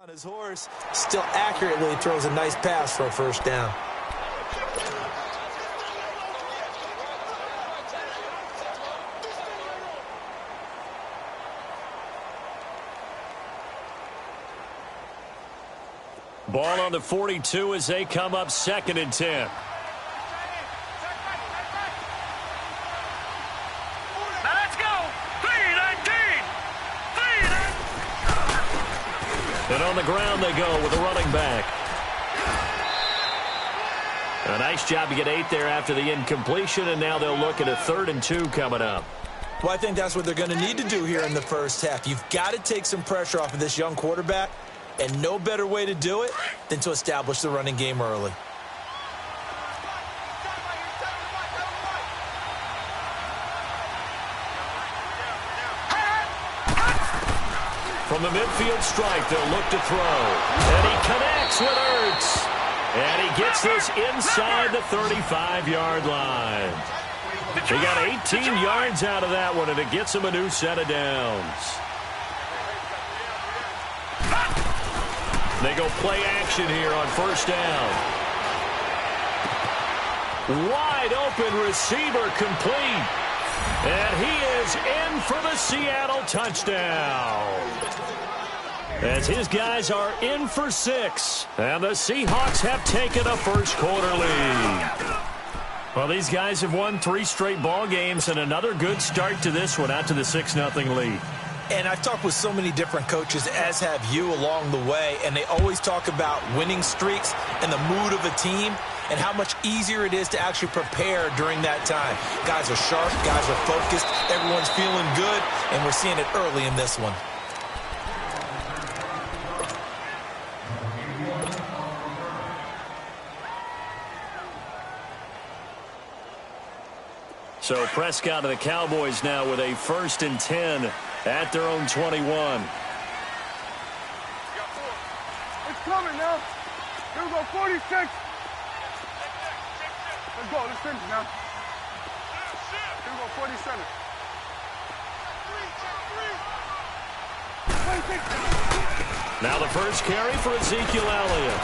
On his horse, still accurately throws a nice pass for a first down. Ball on the 42 as they come up 2nd and 10. And on the ground they go with a running back. A nice job to get 8 there after the incompletion, and now they'll look at a 3rd and 2 coming up. Well, I think that's what they're going to need to do here in the first half. You've got to take some pressure off of this young quarterback, and no better way to do it than to establish the running game early. From the midfield stripe, they'll look to throw. And he connects with Ertz. And he gets this inside the 35-yard line. He got 18 yards out of that one, and it gets him a new set of downs. They go play action here on first down. Wide open receiver complete. And he is in for the Seattle touchdown. As his guys are in for 6. And the Seahawks have taken a first quarter lead. Well, these guys have won 3 straight ball games and another good start to this one out to the 6-0 lead. And I've talked with so many different coaches, as have you, along the way, and they always talk about winning streaks and the mood of a team and how much easier it is to actually prepare during that time. Guys are sharp, guys are focused, everyone's feeling good, and we're seeing it early in this one. So Prescott of the Cowboys now with a 1st and 10 at their own 21. It's coming now. Here we go, 46. Let's go, let's finish now. Here we go, 47. 26. Now the first carry for Ezekiel Elliott.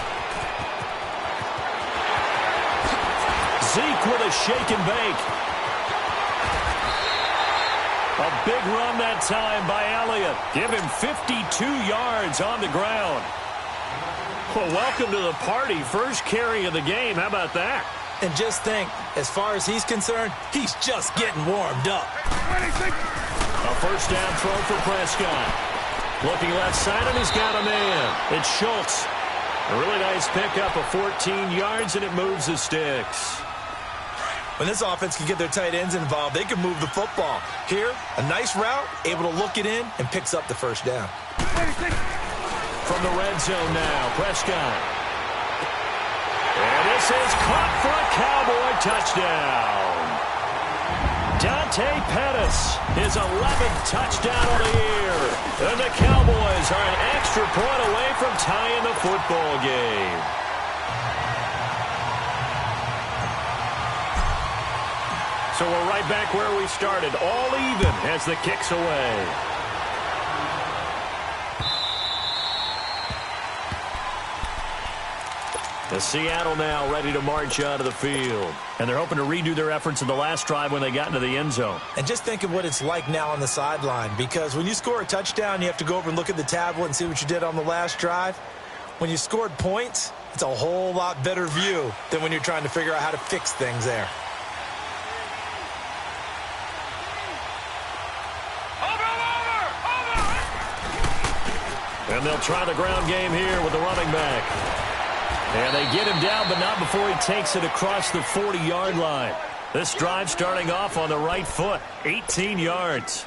Zeke with a shake and bake. A big run that time by Elliott. Give him 52 yards on the ground. Well, welcome to the party. First carry of the game. How about that? And just think, as far as he's concerned, he's just getting warmed up. A first down throw for Prescott. Looking left side, and he's got a man. It's Schultz. A really nice pickup of 14 yards, and it moves the sticks. When this offense can get their tight ends involved, they can move the football. Here, a nice route, able to look it in, and picks up the first down. From the red zone now, Prescott. And this is caught for a Cowboy touchdown. Dante Pettis, his 11th touchdown of the year. And the Cowboys are an extra point away from tying the football game. So we're right back where we started, all even as the kick's away. The Seattle now ready to march out of the field. And they're hoping to redo their efforts in the last drive when they got into the end zone. And just think of what it's like now on the sideline, because when you score a touchdown, you have to go over and look at the tablet and see what you did on the last drive. When you scored points, it's a whole lot better view than when you're trying to figure out how to fix things there. And they'll try the ground game here with the running back. And they get him down, but not before he takes it across the 40-yard line. This drive starting off on the right foot, 18 yards.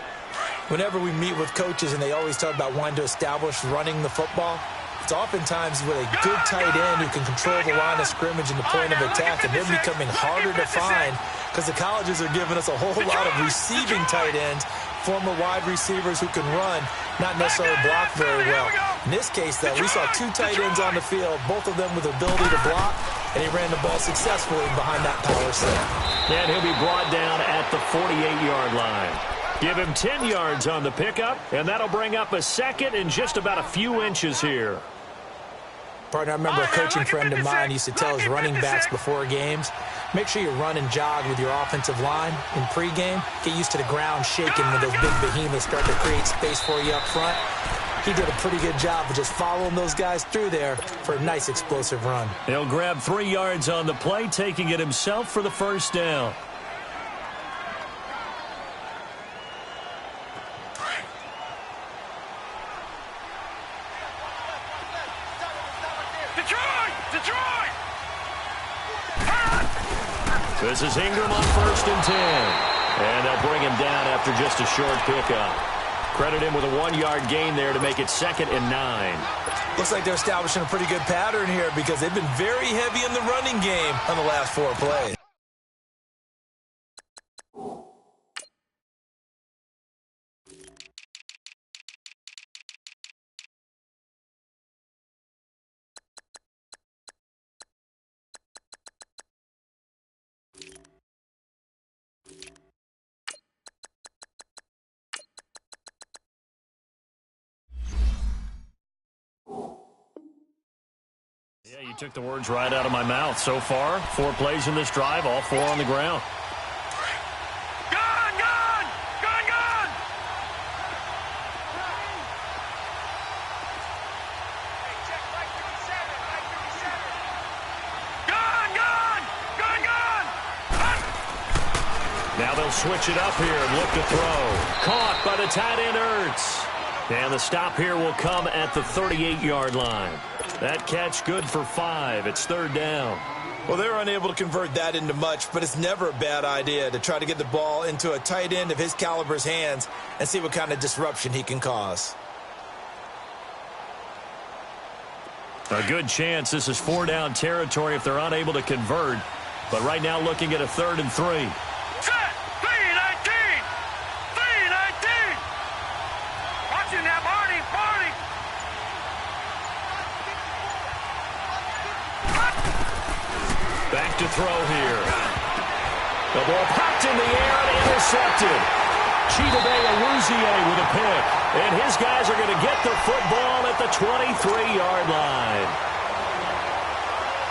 Whenever we meet with coaches and they always talk about wanting to establish running the football, it's oftentimes with a good tight end who can control the line of scrimmage and the point of attack, and they're becoming harder to find because the colleges are giving us a whole lot of receiving tight ends, former wide receivers who can run, not necessarily block very well. In this case, though, we saw 2 tight ends on the field, both of them with the ability to block, and he ran the ball successfully behind that power set. And he'll be brought down at the 48-yard line. Give him 10 yards on the pickup, and that'll bring up a second and just about a few inches here. Partner, I remember a coaching friend of mine used to tell his running backs before games, make sure you run and jog with your offensive line in pregame. Get used to the ground shaking when those big behemoths start to create space for you up front. He did a pretty good job of just following those guys through there for a nice explosive run. He'll grab 3 yards on the play, taking it himself for the first down. This is Ingram on 1st and 10. And they'll bring him down after just a short pickup. Credit him with a 1-yard gain there to make it 2nd and 9. Looks like they're establishing a pretty good pattern here because they've been very heavy in the running game on the last 4 plays. Yeah, you took the words right out of my mouth. So far, 4 plays in this drive, all 4 on the ground. Gone! Gone! Gone! Gone! Gone! Gone! Gone! Gone! Now they'll switch it up here and look to throw. Caught by the tight end, Ertz. And the stop here will come at the 38-yard line. That catch good for 5. It's 3rd down. Well, they were unable to convert that into much, but it's never a bad idea to try to get the ball into a tight end of his caliber's hands and see what kind of disruption he can cause. A good chance this is 4-down territory if they're unable to convert. But right now looking at a 3rd and 3. Set! 3-19! 3-19! Watching that, Marty! Marty! Back to throw here. The ball popped in the air and intercepted. Chidobe Awuzie with a pick. And his guys are going to get the football at the 23-yard line.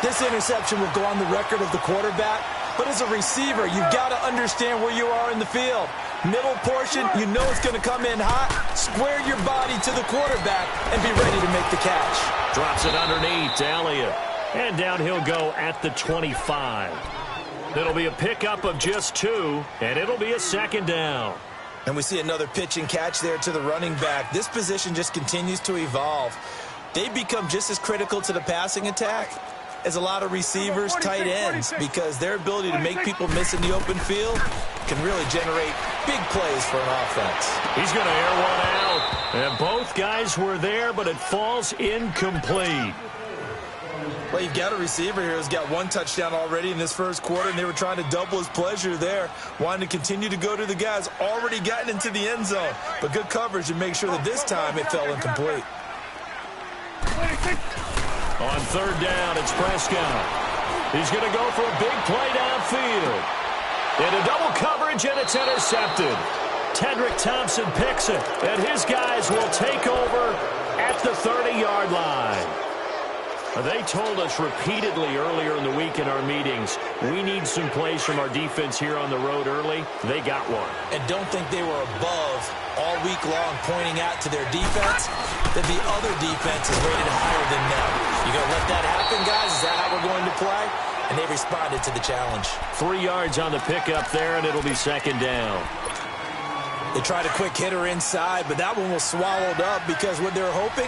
This interception will go on the record of the quarterback, but as a receiver, you've got to understand where you are in the field. Middle portion, you know it's going to come in hot. Square your body to the quarterback and be ready to make the catch. Drops it underneath to Elliott. And down he'll go at the 25. It'll be a pickup of just 2, and it'll be a 2nd down. And we see another pitch and catch there to the running back. This position just continues to evolve. They become just as critical to the passing attack as a lot of receivers, tight ends, because their ability to make people miss in the open field can really generate big plays for an offense. He's going to air one out. And both guys were there, but it falls incomplete. Well, you've got a receiver here who's got 1 touchdown already in this first quarter, and they were trying to double his pleasure there, wanting to continue to go to the guys already gotten into the end zone. But good coverage to make sure that this time it fell incomplete. On 3rd down, it's Prescott. He's going to go for a big play downfield. Into double coverage, and it's intercepted. Tedrick Thompson picks it, and his guys will take over at the 30-yard line. They told us repeatedly earlier in the week in our meetings, we need some plays from our defense here on the road early. They got one. And don't think they were above all week long pointing out to their defense that the other defense is rated higher than them. You going to let that happen, guys? Is that how we're going to play? And they responded to the challenge. 3 yards on the pickup there, and it'll be 2nd down. They tried a quick hitter inside, but that one was swallowed up because what they're hoping,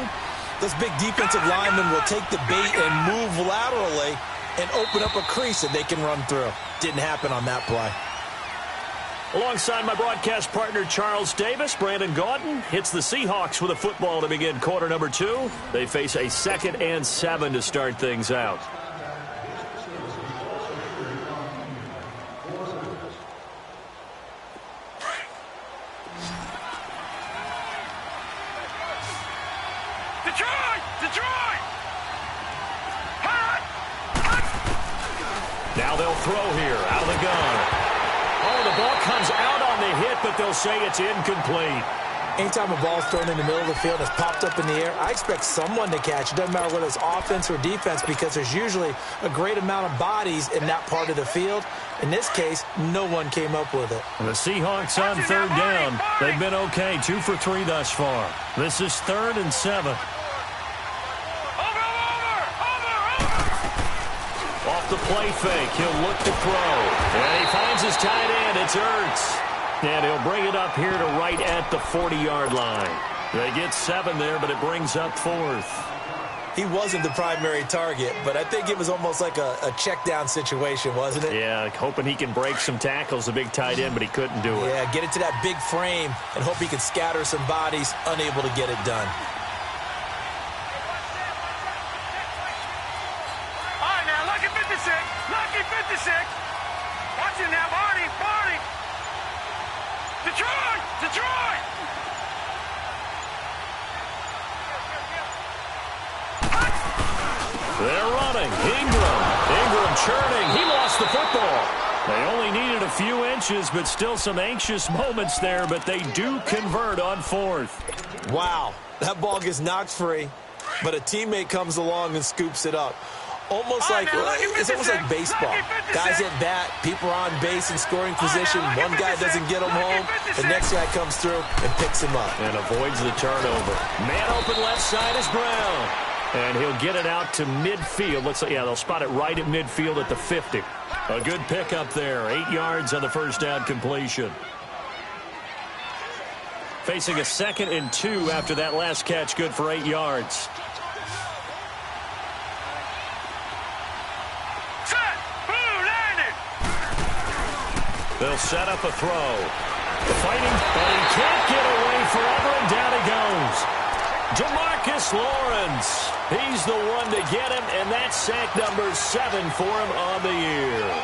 those big defensive linemen will take the bait and move laterally and open up a crease that they can run through. Didn't happen on that play. Alongside my broadcast partner, Charles Davis, Brandon Gaudin hits the Seahawks with a football to begin quarter number 2. They face a 2nd and 7 to start things out. Now they'll throw here out of the gun. Oh, the ball comes out on the hit, but they'll say it's incomplete. Anytime a ball's thrown in the middle of the field and it's popped up in the air, I expect someone to catch it. Doesn't matter whether it's offense or defense, because there's usually a great amount of bodies in that part of the field. In this case, no one came up with it. The Seahawks on third down. They've been okay, 2 for 3 thus far. This is 3rd and 7. Off the play fake, he'll look to throw. And he finds his tight end. It's Ertz. And he'll bring it up here to right at the 40-yard line. They get 7 there, but it brings up 4th. He wasn't the primary target, but I think it was almost like a check-down situation, wasn't it? Yeah, hoping he can break some tackles, a big tight end, but he couldn't do it. Yeah, get it to that big frame and hope he can scatter some bodies, unable to get it done. All right, now, lucky 56. Lucky 56. Watch it now, Barney. Barney. Detroit! Detroit! They're running. Ingram churning. He lost the football. They only needed a few inches, but still some anxious moments there, but they do convert on 4th. Wow, that ball gets knocked free, but a teammate comes along and scoops it up. Almost like, it's almost like baseball. Guys at bat, people are on base in scoring position. One guy doesn't get him home. The next guy comes through and picks him up. And avoids the turnover. Man open left side is Brown. And he'll get it out to midfield. They'll spot it right at midfield at the 50. A good pickup there. 8 yards on the first down completion. Facing a 2nd and 2 after that last catch, good for 8 yards. They'll set up a throw. Fighting, but he can't get away forever, and down he goes. Jamarcus Lawrence. He's the one to get him, and that's sack number 7 for him on the year.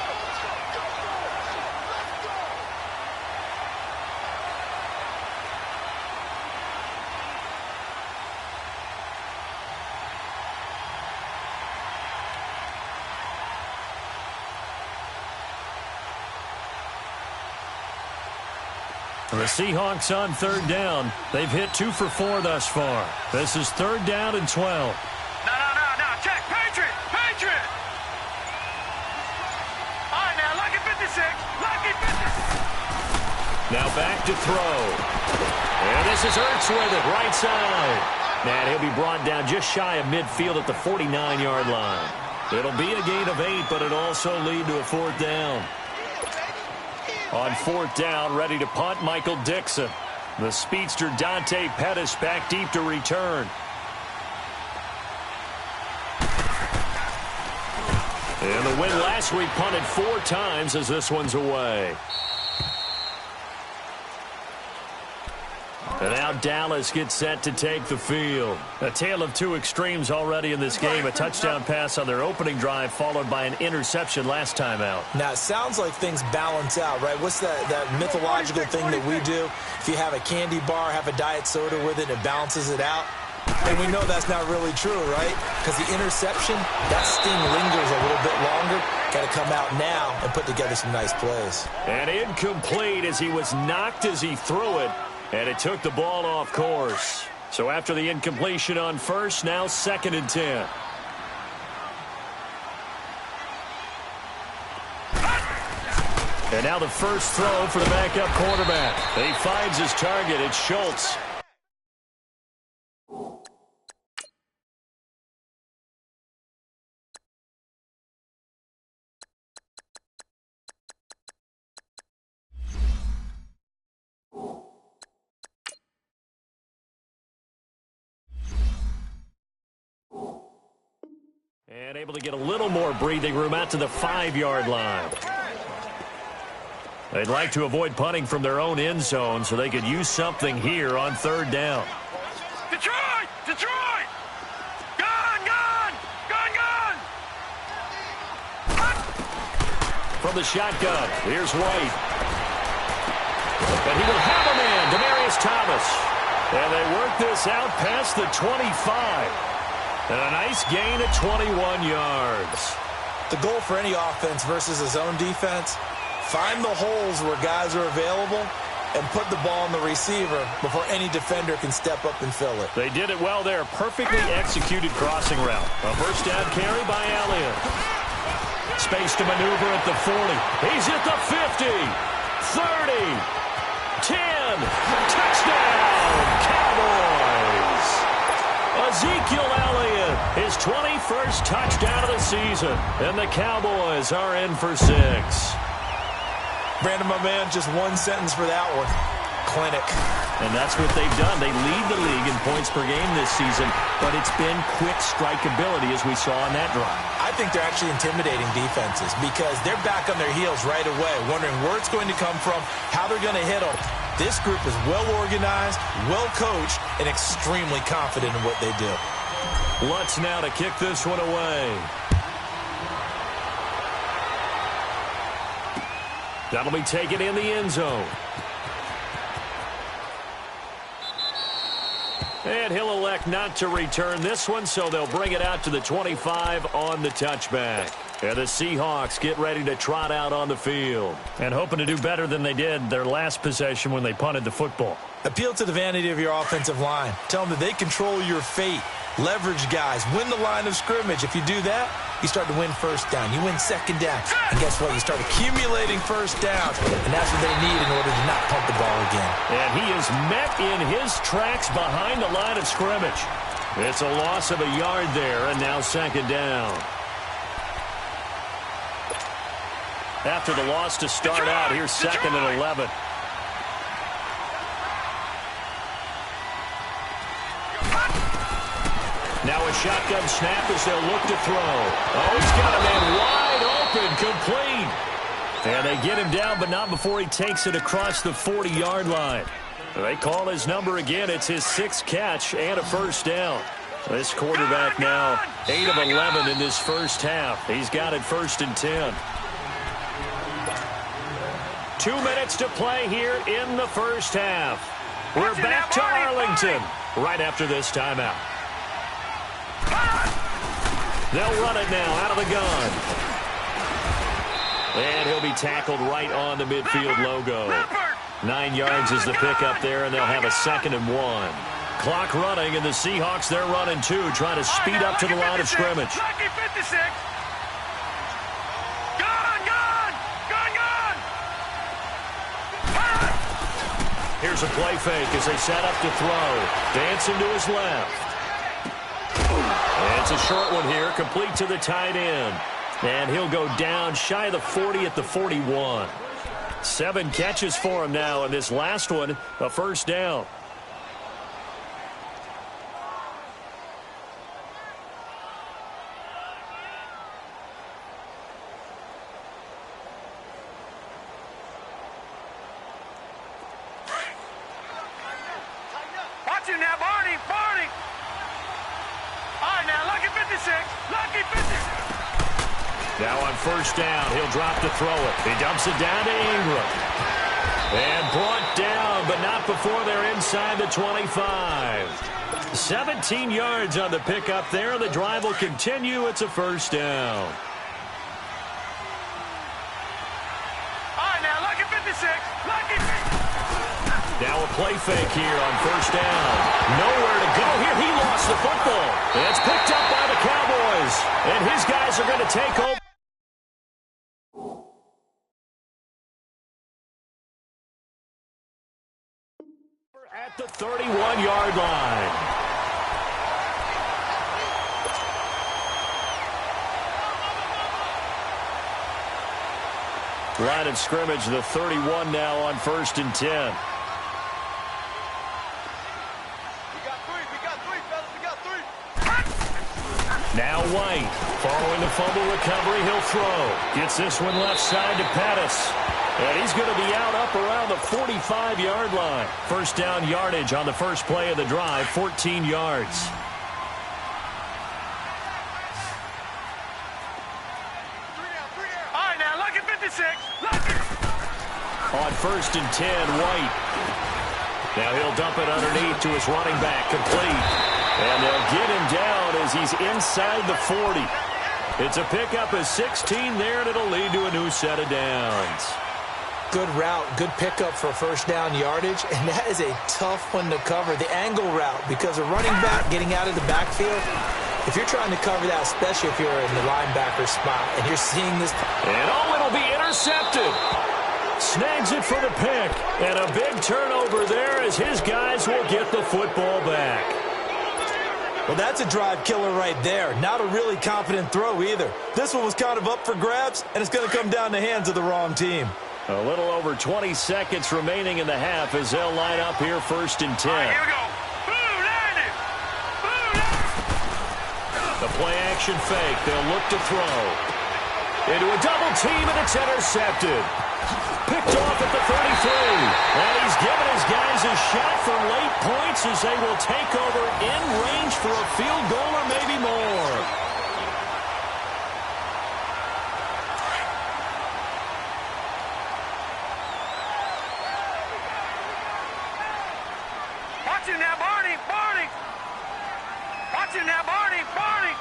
The Seahawks on third down. They've hit 2 for 4 thus far. This is 3rd down and 12. No. Check. Patriot. All right, now, lucky 56. Lucky 56. Now back to throw. And this is Ertz with it, right side. And he'll be brought down just shy of midfield at the 49-yard line. It'll be a gain of 8, but it'll also lead to a 4th down. On 4th down, ready to punt, Michael Dixon. The speedster Dante Pettis back deep to return. And the win last week punted 4 times as this one's away. And now Dallas gets set to take the field. A tale of 2 extremes already in this game. A touchdown pass on their opening drive followed by an interception last time out. Now, it sounds like things balance out, right? What's that mythological thing that we do? If you have a candy bar, have a diet soda with it, it balances it out. And we know that's not really true, right? Because the interception, that sting lingers a little bit longer. Got to come out now and put together some nice plays. And incomplete as he was knocked as he threw it. And it took the ball off course. So after the incompletion on first, now 2nd and 10. And now the first throw for the backup quarterback. He finds his target. It's Schultz. And able to get a little more breathing room out to the 5-yard line. They'd like to avoid punting from their own end zone so they could use something here on 3rd down. Detroit! Detroit! Gone! From the shotgun, here's White. But he will have a man, Demaryius Thomas. And they work this out past the 25. And a nice gain at 21 yards. The goal for any offense versus a zone defense, find the holes where guys are available and put the ball on the receiver before any defender can step up and fill it. They did it well there. Perfectly executed crossing route. A first down carry by Elliott. Space to maneuver at the 40. He's at the 50. 30. 10. Touchdown, Cowboys. Ezekiel Elliott, his 21st touchdown of the season. And the Cowboys are in for 6. Brandon, my man, just one sentence for that one. Clinic. And that's what they've done. They lead the league in points per game this season, but it's been quick strikeability as we saw on that drive. I think they're actually intimidating defenses because they're back on their heels right away, wondering where it's going to come from, how they're going to hit them. This group is well organized, well coached, and extremely confident in what they do. Lutz now to kick this one away. That'll be taken in the end zone. And he'll elect not to return this one, so they'll bring it out to the 25 on the touchback. And the Seahawks get ready to trot out on the field. And hoping to do better than they did their last possession when they punted the football. Appeal to the vanity of your offensive line. Tell them that they control your fate. Leverage guys. Win the line of scrimmage. If you do that, you start to win first down. You win second down. And guess what? You start accumulating first downs. And that's what they need in order to not punt the ball again. And he is met in his tracks behind the line of scrimmage. It's a loss of a yard there, and now second down. After the loss to start out, here's second and 11. Now a shotgun snap as they'll look to throw. Oh, he's got a man wide open, complete. And they get him down, but not before he takes it across the 40-yard line. They call his number again. It's his 6th catch and a first down. This quarterback now 8 of 11 in this first half. He's got it 1st and 10. 2 minutes to play here in the first half. We're back to Arlington right after this timeout. They'll run it now out of the gun. And he'll be tackled right on the midfield logo. 9 yards is the pickup there, and they'll have a 2nd and 1. Clock running, and the Seahawks, they're running too, trying to speed up to the line of scrimmage. Lucky 56. Gone. Here's a play fake as they set up to throw. Dancing to his left. And it's a short one here, complete to the tight end. And he'll go down shy of the 40 at the 41. 7 catches for him now, and this last one, a first down. Watch him now, Barney. All right, now, lucky 56. Lucky 56. Now on first down, he'll drop to throw it. He dumps it down to Ingram. And brought down, but not before they're inside the 25. 17 yards on the pickup there. The drive will continue. It's a first down. All right, now, lucky 56. Lucky 56. Now a play fake here on first down. Nowhere to go here. He lost the football. And it's picked up by the Cowboys. And his guys are going to take over. At the 31-yard line. Line of scrimmage, the 31 now on 1st and 10. Now White, following the fumble recovery, he'll throw. Gets this one left side to Pettis. And he's going to be out up around the 45-yard line. First down yardage on the first play of the drive, 14 yards. All right, now, lucky 56. Lucky. On 1st and 10, White. Now he'll dump it underneath to his running back, complete. And they'll get him down as he's inside the 40. It's a pickup of 16 there, and it'll lead to a new set of downs. Good route, good pickup for first down yardage, and that is a tough one to cover. The angle route, because a running back getting out of the backfield, if you're trying to cover that, especially if you're in the linebacker spot, and you're seeing this. And it'll be intercepted. Snags it for the pick, and a big turnover there as his guys will get the football back. Well, that's a drive killer right there. Not a really confident throw either. This one was kind of up for grabs, and it's going to come down the hands of the wrong team. A little over 20 seconds remaining in the half as they'll line up here first and 10. All right, here we go. The play action fake. They'll look to throw. Into a double team, and it's intercepted. Picked off at the 33. And he's given his guys a shot for late points as they will take over in range for a field goal or maybe more. Watch it now, Barney. Barney. Watch it now, Barney. Barney.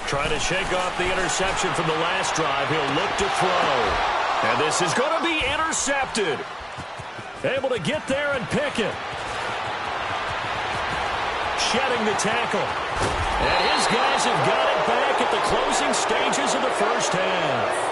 Trying to shake off the interception from the last drive. He'll look to throw. And this is going to be intercepted. Able to get there and pick it. Shedding the tackle. And his guys have got it back at the closing stages of the first half.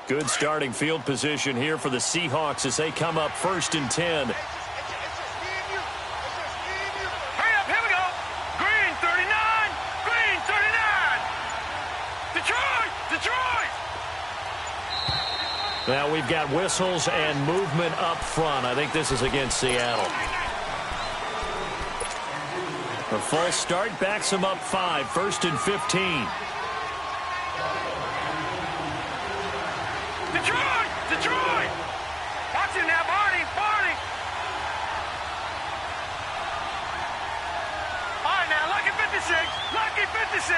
Good starting field position here for the Seahawks as they come up first and 10. Hurry up, here we go. Green, 39. Green, 39. Detroit, Detroit. Now we've got whistles and movement up front. I think this is against Seattle. The false start backs them up 5, first and 15. Detroit, Detroit. Watch it now, Barney, Barney. All right, now, lucky 56, lucky 56.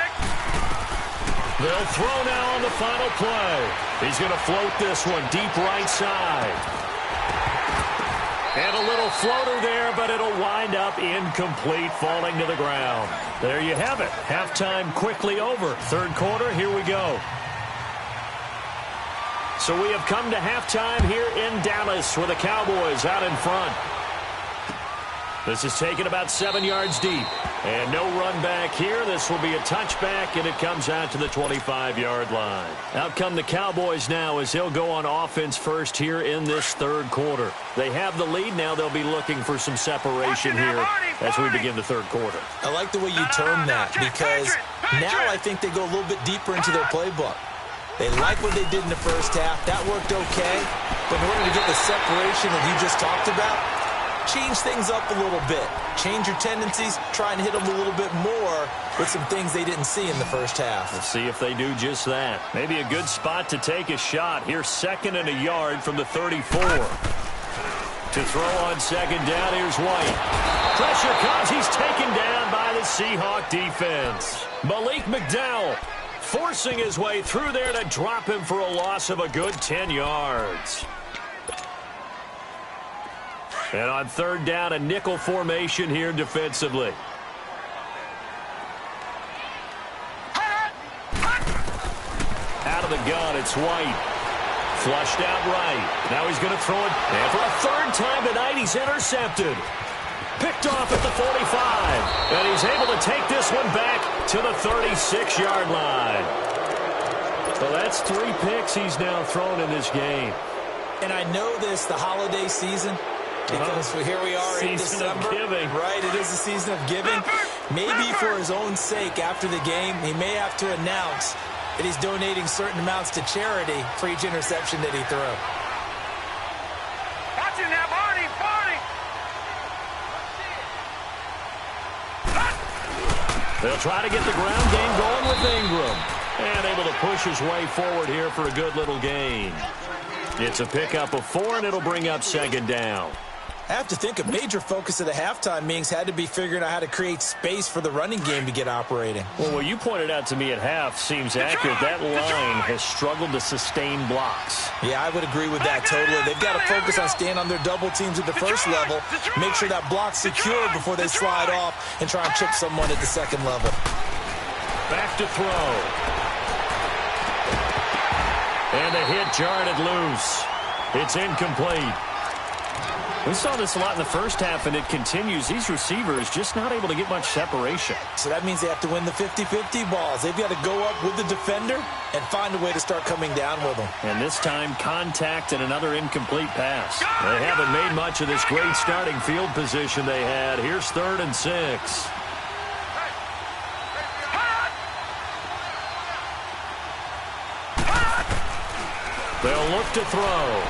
They'll throw now on the final play. He's going to float this one deep right side. And a little floater there, but it'll wind up incomplete, falling to the ground. There you have it. Halftime quickly over. Third quarter, here we go. So we have come to halftime here in Dallas with the Cowboys out in front. This is taken about 7 yards deep. And no run back here. This will be a touchback, and it comes out to the 25-yard line. Out come the Cowboys now as they'll go on offense first here in this third quarter. They have the lead. Now they'll be looking for some separation here as we begin the third quarter. I like the way you term that because now I think they go a little bit deeper into their playbook. They like what they did in the first half. That worked okay. But in order to get the separation that you just talked about, change things up a little bit. Change your tendencies. Try and hit them a little bit more with some things they didn't see in the first half. Let's see if they do just that. Maybe a good spot to take a shot. Here's 2nd and a yard from the 34. To throw on 2nd down, here's White. Pressure comes. He's taken down by the Seahawk defense. Malik McDowell forcing his way through there to drop him for a loss of a good 10 yards. And on 3rd down, a nickel formation here defensively. Out of the gun, it's White. Flushed out right. Now he's going to throw it. And for a 3rd time tonight, he's intercepted. Picked off at the 45. And he's able to take this one back to the 36-yard line. Well, that's 3 picks he's now thrown in this game. And I know this, the holiday season, because here we are in December. Season of giving. Right, it is the season of giving. Maybe for his own sake, after the game, he may have to announce that he's donating certain amounts to charity for each interception that he threw. Watch it now, Barney, Barney. They'll try to get the ground game going with Ingram. And able to push his way forward here for a good little gain. It's a pickup of 4, and it'll bring up second down. I have to think a major focus of the halftime meetings had to be figuring out how to create space for the running game to get operating. Well, what you pointed out to me at half seems accurate. That line has struggled to sustain blocks. Yeah, I would agree with that totally. They've got to focus on staying on their double teams at the first level, make sure that block's secured before they slide off and try and chip someone at the second level. Back to throw. And the hit jarred it loose. It's incomplete. We saw this a lot in the first half, and it continues. These receivers just not able to get much separation. So that means they have to win the 50-50 balls. They've got to go up with the defender and find a way to start coming down with them. And this time, contact and another incomplete pass. They haven't made much of this great starting field position they had. Here's 3rd and 6. They'll look to throw.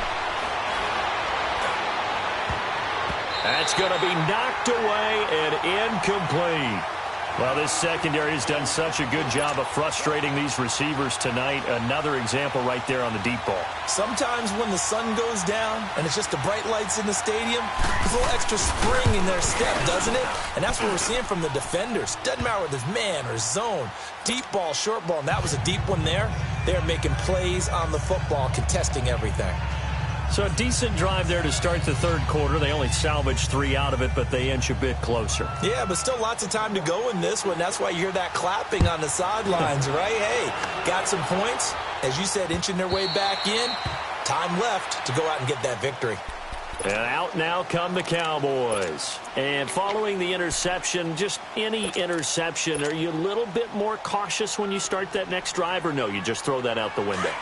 That's going to be knocked away and incomplete. Well, this secondary has done such a good job of frustrating these receivers tonight. Another example right there on the deep ball. Sometimes when the sun goes down and it's just the bright lights in the stadium, there's a little extra spring in their step, doesn't it? And that's what we're seeing from the defenders. Doesn't matter whether it's man or zone, deep ball, short ball, and that was a deep one there. They're making plays on the football, contesting everything. So a decent drive there to start the third quarter. They only salvaged 3 out of it, but they inch a bit closer. Yeah, but still lots of time to go in this one. That's why you hear that clapping on the sidelines, right? Hey, got some points. As you said, inching their way back in. Time left to go out and get that victory. And out now come the Cowboys. And following the interception, just any interception, are you a little bit more cautious when you start that next drive, or no, you just throw that out the window?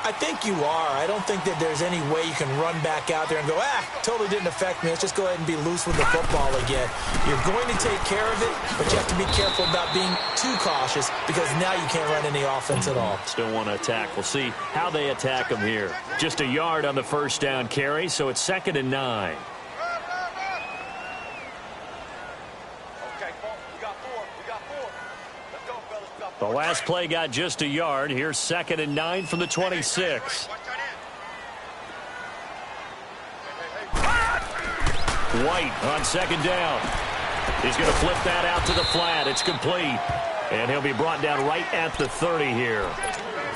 I think you are. I don't think that there's any way you can run back out there and go, totally didn't affect me. Let's just go ahead and be loose with the football again. You're going to take care of it, but you have to be careful about being too cautious because now you can't run any offense at all. Still want to attack. We'll see how they attack them here. Just a yard on the first down carry, so it's 2nd and 9. The last play got just a yard. Here's 2nd and 9 from the 26. White on 2nd down. He's going to flip that out to the flat. It's complete. And he'll be brought down right at the 30 here.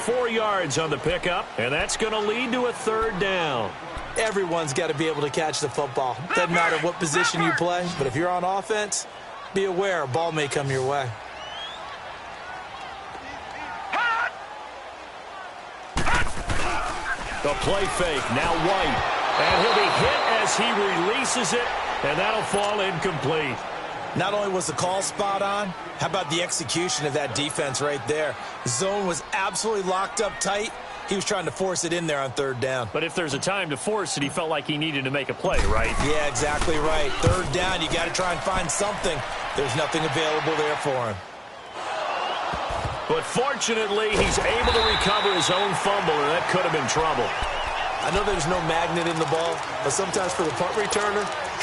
4 yards on the pickup, and that's going to lead to a 3rd down. Everyone's got to be able to catch the football. Doesn't matter what position you play, but if you're on offense, be aware a ball may come your way. The play fake, now White. And he'll be hit as he releases it, and that'll fall incomplete. Not only was the call spot on, how about the execution of that defense right there? Zone was absolutely locked up tight. He was trying to force it in there on 3rd down. But if there's a time to force it, he felt like he needed to make a play, right? Yeah, exactly right. 3rd down, you got to try and find something. There's nothing available there for him. But fortunately, he's able to recover his own fumble, and that could have been trouble. I know there's no magnet in the ball, but sometimes for the punt returner,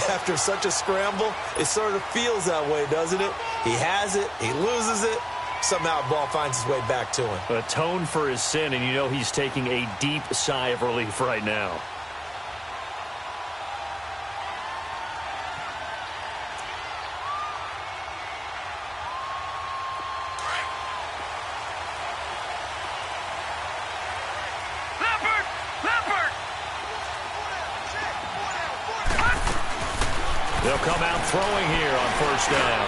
after such a scramble, it sort of feels that way, doesn't it? He has it, he loses it, somehow the ball finds its way back to him. Atone for his sin, and you know he's taking a deep sigh of relief right now. They'll come out throwing here on 1st down.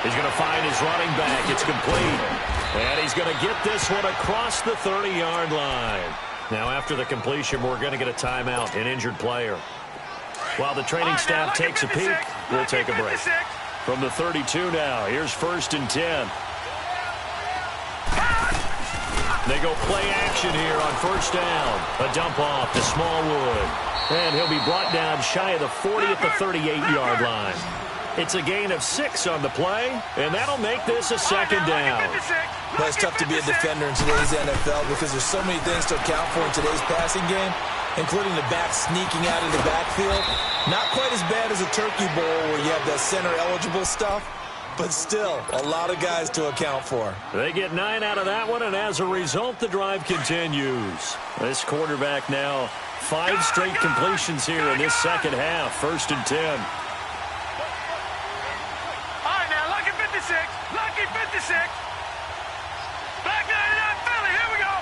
He's going to find his running back. It's complete. And he's going to get this one across the 30-yard line. Now, after the completion, we're going to get a timeout, an injured player. While the training staff takes a peek, we'll take a break. From the 32 now, here's 1st and 10. They go play action here on 1st down. A dump off to Smallwood. And he'll be brought down shy of the 40 at the 38-yard line. It's a gain of 6 on the play, and that'll make this a 2nd down. Well, it's tough to be a defender in today's NFL because there's so many things to account for in today's passing game, including the back sneaking out of the backfield. Not quite as bad as a turkey bowl where you have the center-eligible stuff, but still, a lot of guys to account for. They get 9 out of that one, and as a result, the drive continues. This quarterback now 5 straight completions here in this second half, 1st and 10. All right, now, lucky 56. Lucky 56. Back 99 Philly. Here we go.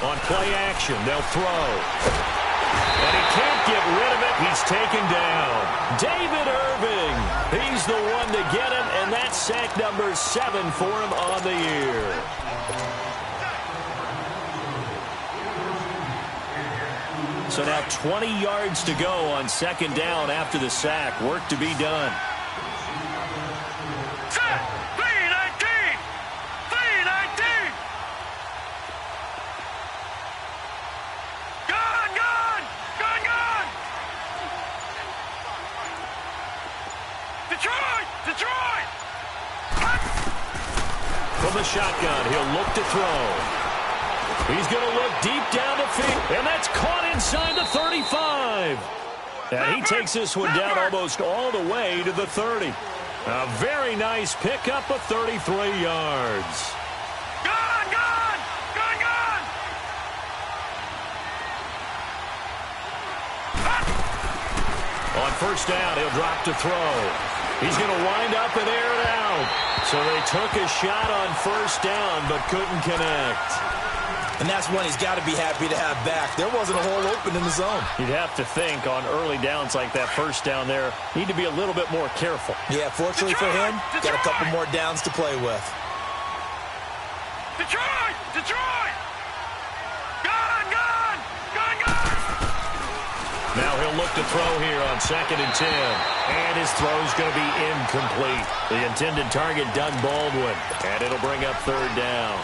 On play action, they'll throw. And he can't get rid of it. He's taken down. David Irving. He's the one to get him, and that's sack number 7 for him on the year. So now 20 yards to go on 2nd down after the sack. Work to be done. Set. 319. 319. Gone, gone. Gone, gone. Detroit. Detroit. From the shotgun, he'll look to throw. He's going to look deep down the field, and that's caught inside the 35. And he takes this one down almost all the way to the 30. A very nice pickup of 33 yards. Gone, gone. Gone, gone. On 1st down, he'll drop to throw. He's going to wind up and air it out. So they took a shot on 1st down, but couldn't connect. And that's one he's got to be happy to have back. There wasn't a hole open in the zone. You'd have to think on early downs like that 1st down there, need to be a little bit more careful. Yeah, fortunately for him, got a couple more downs to play with. Detroit! Detroit! Gone, gone! Gone, gone! Now he'll look to throw here on 2nd and 10. And his throw's going to be incomplete. The intended target, Doug Baldwin. And it'll bring up 3rd down.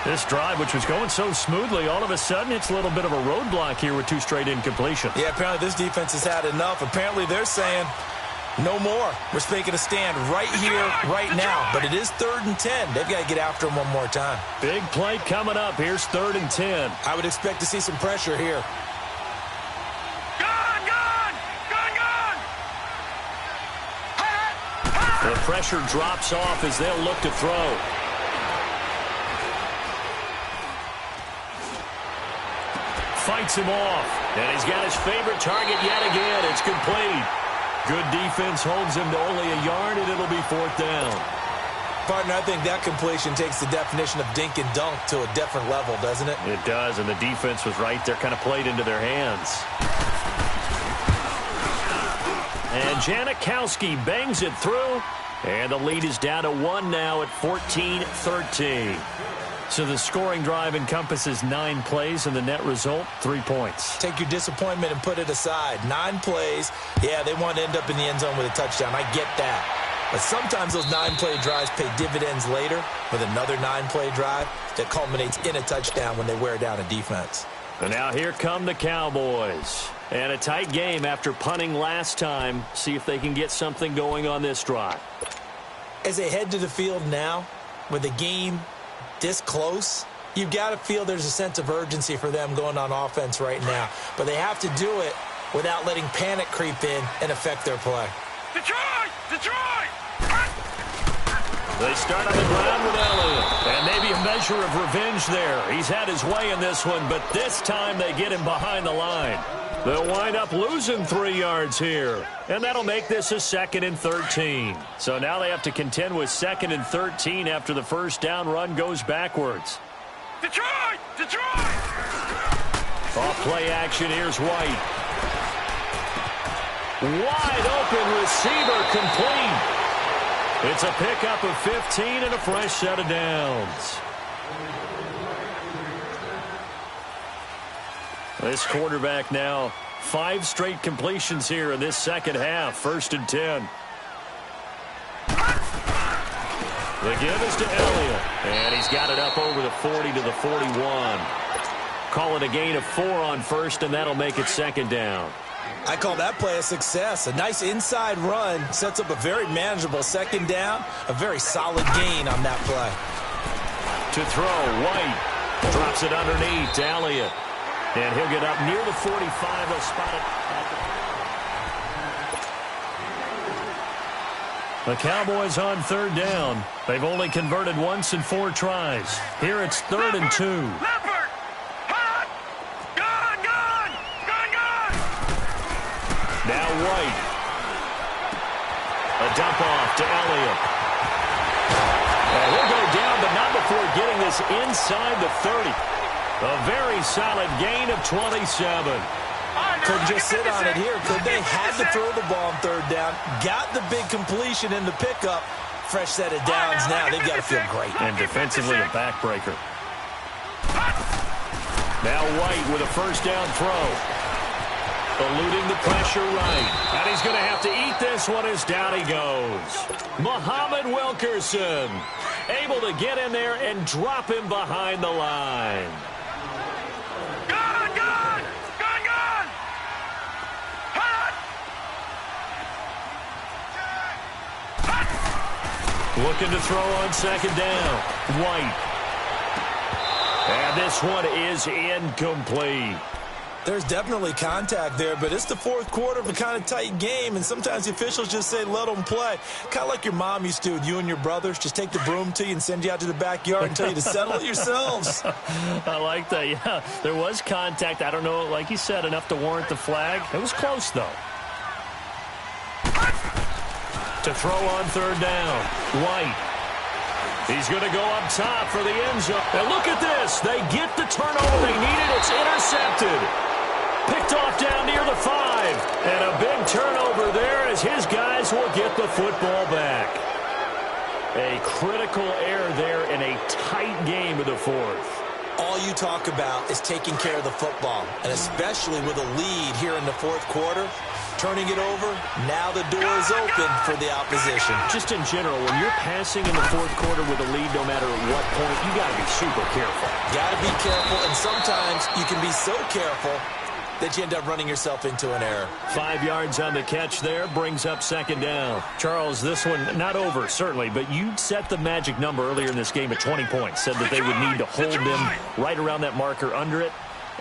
This drive, which was going so smoothly, all of a sudden it's a little bit of a roadblock here with 2 straight incompletions. Yeah, apparently this defense has had enough. Apparently they're saying no more. We're making a stand right here, right now. But it is 3rd and 10. They've got to get after him one more time. Big play coming up. Here's 3rd and 10. I would expect to see some pressure here. Gone, gone! Gone, gone! The pressure drops off as they'll look to throw. Fights him off, and he's got his favorite target yet again. It's complete. Good defense holds him to only a yard, and it'll be 4th down. Partner, I think that completion takes the definition of dink and dunk to a different level, doesn't it? It does, and the defense was right there, kind of played into their hands. And Janikowski bangs it through, and the lead is down to 1 now at 14-13. So the scoring drive encompasses 9 plays, and the net result, 3 points. Take your disappointment and put it aside. 9 plays. Yeah, they want to end up in the end zone with a touchdown. I get that. But sometimes those 9-play drives pay dividends later with another 9-play drive that culminates in a touchdown when they wear down a defense. And now here come the Cowboys. And a tight game after punting last time. See if they can get something going on this drive. As they head to the field now, with the game this close, you've got to feel there's a sense of urgency for them going on offense right now. But they have to do it without letting panic creep in and affect their play. Detroit! Detroit! They start on the ground with Elliott. And maybe a measure of revenge there. He's had his way in this one, but this time they get him behind the line. They'll wind up losing 3 yards here. And that'll make this a 2nd and 13. So now they have to contend with 2nd and 13 after the 1st down run goes backwards. Detroit! Detroit! Off play action, here's White. Wide open receiver complete. It's a pickup of 15 and a fresh set of downs. This quarterback now 5 straight completions here in this second half. 1st and 10. The give is to Elliott. And he's got it up over the 40 to the 41. Call it a gain of 4 on 1st, and that'll make it 2nd down. I call that play a success. A nice inside run sets up a very manageable 2nd down. A very solid gain on that play. To throw, White drops it underneath to Elliott. And he'll get up near the 45. They'll spot it. The Cowboys on third down. They've only converted once in 4 tries. Here it's 3rd and 2. Leopard! Hot! Gone! Now White. A dump off to Elliott. And he'll go down, but not before getting this inside the 30. A very solid gain of 27. Couldn't just sit on it here, could they? Had to throw the ball on third down. Got the big completion in the pickup. Fresh set of downs now. They've got to feel great. And defensively a backbreaker. Now White with a first down throw. Eluding the pressure right. And he's going to have to eat this one as down he goes. Muhammad Wilkerson able to get in there and drop him behind the line. Looking to throw on second down. White. And this one is incomplete. There's definitely contact there, but it's the fourth quarter of a kind of tight game, and sometimes the officials just say, let them play. Kind of like your mom used to with you and your brothers. Just take the broom to you and send you out to the backyard and tell you to settle it yourselves. I like that, yeah. There was contact. I don't know, like you said, enough to warrant the flag. It was close, though. To throw on third down. White. He's going to go up top for the end zone. And look at this. They get the turnover they needed. It's intercepted. Picked off down near the 5. And a big turnover there as his guys will get the football back. A critical error there in a tight game of the fourth. All you talk about is taking care of the football, and especially with a lead here in the fourth quarter. Turning it over, now the door is open for the opposition. Just in general, when you're passing in the fourth quarter with a lead, no matter at what point, you got to be super careful. Got to be careful, and sometimes you can be so careful that you end up running yourself into an error. 5 yards on the catch there, brings up second down. Charles, this one not over, certainly, but you set the magic number earlier in this game at 20 points. Said that they would need to hold them right around that marker under it.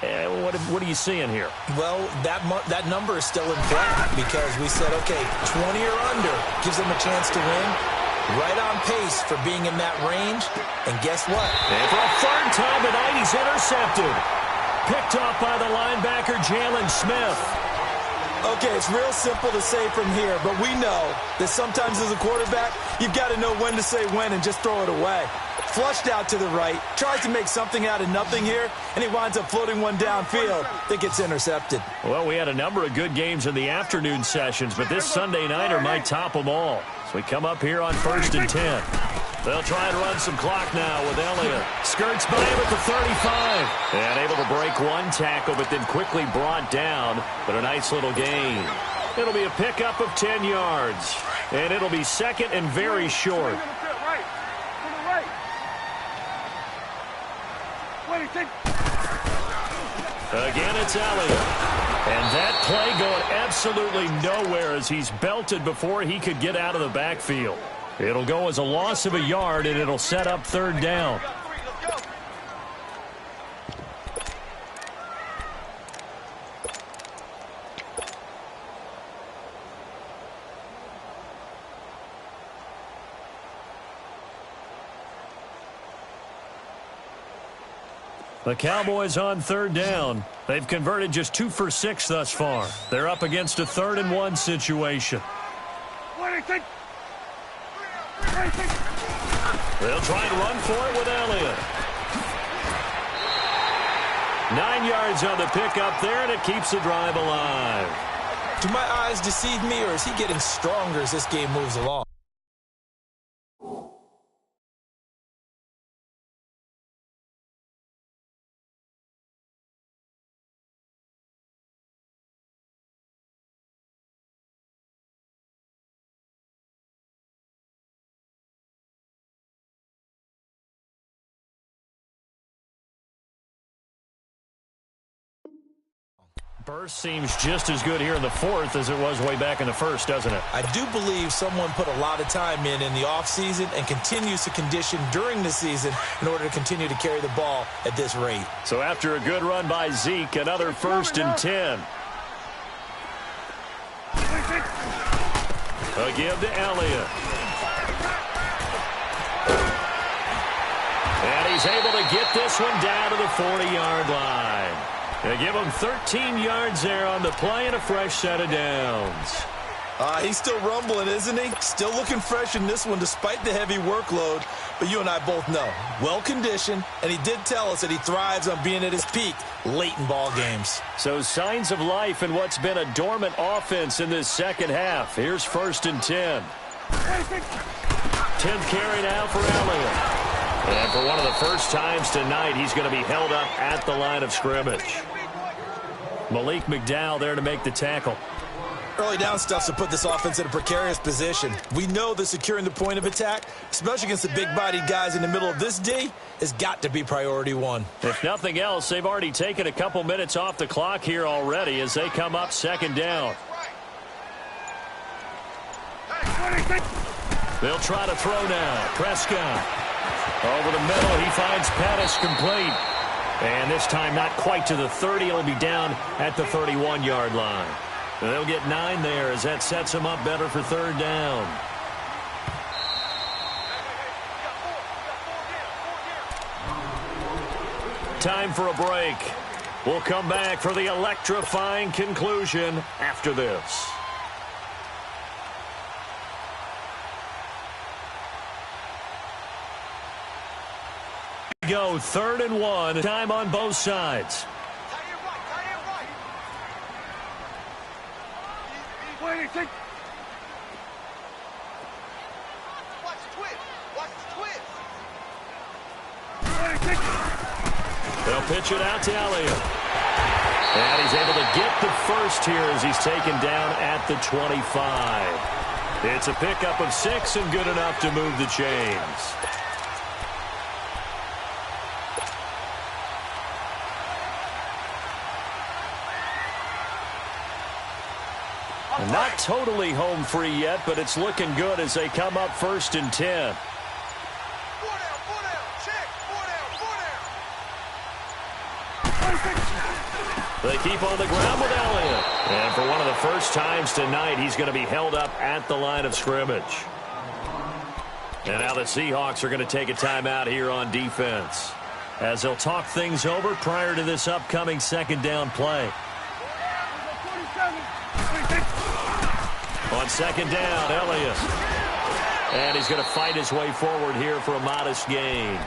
What are you seeing here? Well, that number is still in play because we said, okay, 20 or under gives them a chance to win. Right on pace for being in that range. And guess what? And for a third time tonight, he's intercepted. Picked off by the linebacker, Jalen Smith. Okay, it's real simple to say from here, but we know that sometimes as a quarterback, you've got to know when to say when and just throw it away. Flushed out to the right, tries to make something out of nothing here, and he winds up floating one downfield that gets intercepted. Well, we had a number of good games in the afternoon sessions, but this Sunday nighter might top them all. So we come up here on 1st and 10. They'll try and run some clock now with Elliott. Skirts by him at the 35. And able to break one tackle, but then quickly brought down. But a nice little gain. It'll be a pickup of 10 yards. And it'll be second and very short. Again, it's Elliott. And that play going absolutely nowhere as he's belted before he could get out of the backfield. It'll go as a loss of a yard, and it'll set up third down. The Cowboys on third down. They've converted just 2 for 6 thus far. They're up against a 3rd and 1 situation. They'll try and run for it with Elliott. 9 yards on the pickup there, and it keeps the drive alive. Do my eyes deceive me, or is he getting stronger as this game moves along? Burst seems just as good here in the fourth as it was way back in the first, doesn't it? I do believe someone put a lot of time in the offseason and continues to condition during the season in order to continue to carry the ball at this rate. So after a good run by Zeke, another 1st and 10. A give to Elliott. And he's able to get this one down to the 40-yard line. They give him 13 yards there on the play and a fresh set of downs. He's still rumbling, isn't he? Still looking fresh in this one despite the heavy workload. But you and I both know, well-conditioned, and he did tell us that he thrives on being at his peak late in ball games. So signs of life in what's been a dormant offense in this second half. Here's 1st and 10. 10th carry now for Elliott. And for one of the first times tonight, he's going to be held up at the line of scrimmage. Malik McDowell there to make the tackle. Early down stuff to put this offense in a precarious position. We know that securing the point of attack, especially against the big-bodied guys in the middle of this D, has got to be priority one. If nothing else, they've already taken a couple minutes off the clock here already as they come up 2nd down. They'll try to throw now. Prescott. Over the middle, he finds Pettis complete. And this time not quite to the 30. It'll be down at the 31-yard line. They'll get 9 there as that sets them up better for 3rd down. Time for a break. We'll come back for the electrifying conclusion after this. Go 3rd and 1. Time on both sides. They'll pitch it out to Elliott. And he's able to get the first here as he's taken down at the 25. It's a pickup of 6 and good enough to move the chains. Not totally home free yet, but it's looking good as they come up 1st and 10. They keep on the ground with Elliott. And for one of the first times tonight, he's going to be held up at the line of scrimmage. And now the Seahawks are going to take a timeout here on defense as they'll talk things over prior to this upcoming 2nd down play. On 2nd down, Elliott. And he's going to fight his way forward here for a modest gain.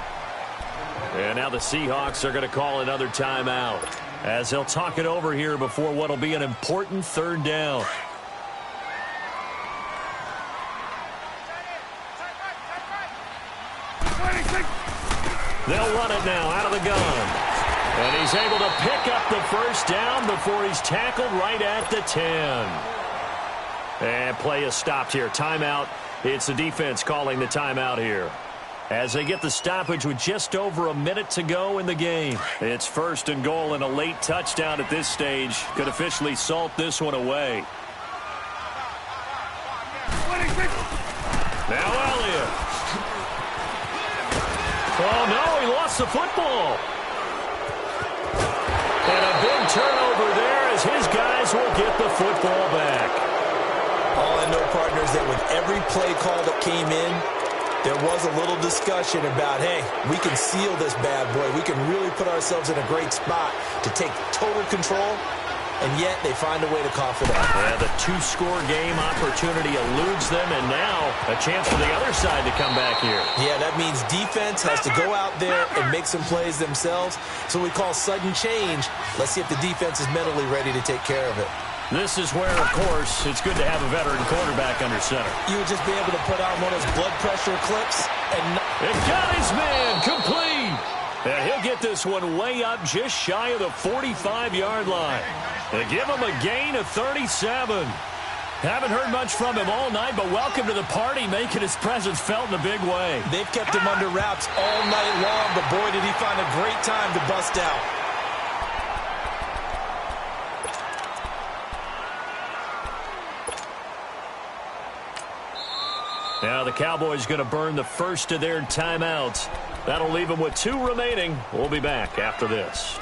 And now the Seahawks are going to call another timeout as they'll talk it over here before what will be an important 3rd down. They'll run it now out of the gun. And he's able to pick up the 1st down before he's tackled right at the 10. And play is stopped here. Timeout. It's the defense calling the timeout here as they get the stoppage with just over a minute to go in the game. It's 1st and goal, and a late touchdown at this stage could officially salt this one away. Now Elliott. Oh, no, he lost the football. And a big turnover there as his guys will get the football back. All I know, partners, that with every play call that came in, there was a little discussion about, hey, we can seal this bad boy. We can really put ourselves in a great spot to take total control, and yet they find a way to cough it up. Yeah, the 2-score game opportunity eludes them, and now a chance for the other side to come back here. Yeah, that means defense has to go out there and make some plays themselves. So we call sudden change. Let's see if the defense is mentally ready to take care of it. This is where, of course, it's good to have a veteran quarterback under center. You would just be able to put on one of those blood pressure clips. And got his man complete. And he'll get this one way up just shy of the 45-yard line. They give him a gain of 37. Haven't heard much from him all night, but welcome to the party, making his presence felt in a big way. They've kept him under wraps all night long, but boy, did he find a great time to bust out. Now the Cowboys going to burn the first of their timeouts. That'll leave them with 2 remaining. We'll be back after this.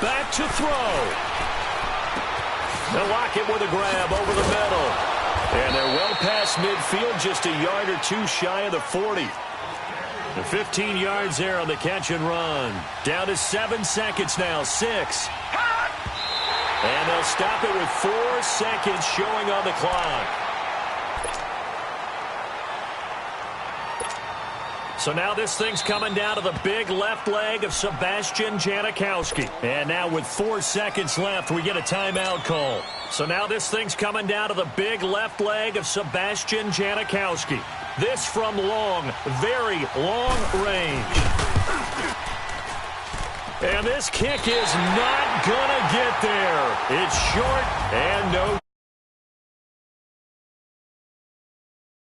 Back to throw. They'll lock it with a grab over the middle. And they're well past midfield, just a yard or two shy of the 40. The 15 yards there on the catch and run. Down to 7 seconds now. 6. And they'll stop it with 4 seconds showing on the clock. So now this thing's coming down to the big left leg of Sebastian Janikowski. And now with 4 seconds left, we get a timeout call. So now this thing's coming down to the big left leg of Sebastian Janikowski. This from long, very long range. And this kick is not going to get there. It's short and no.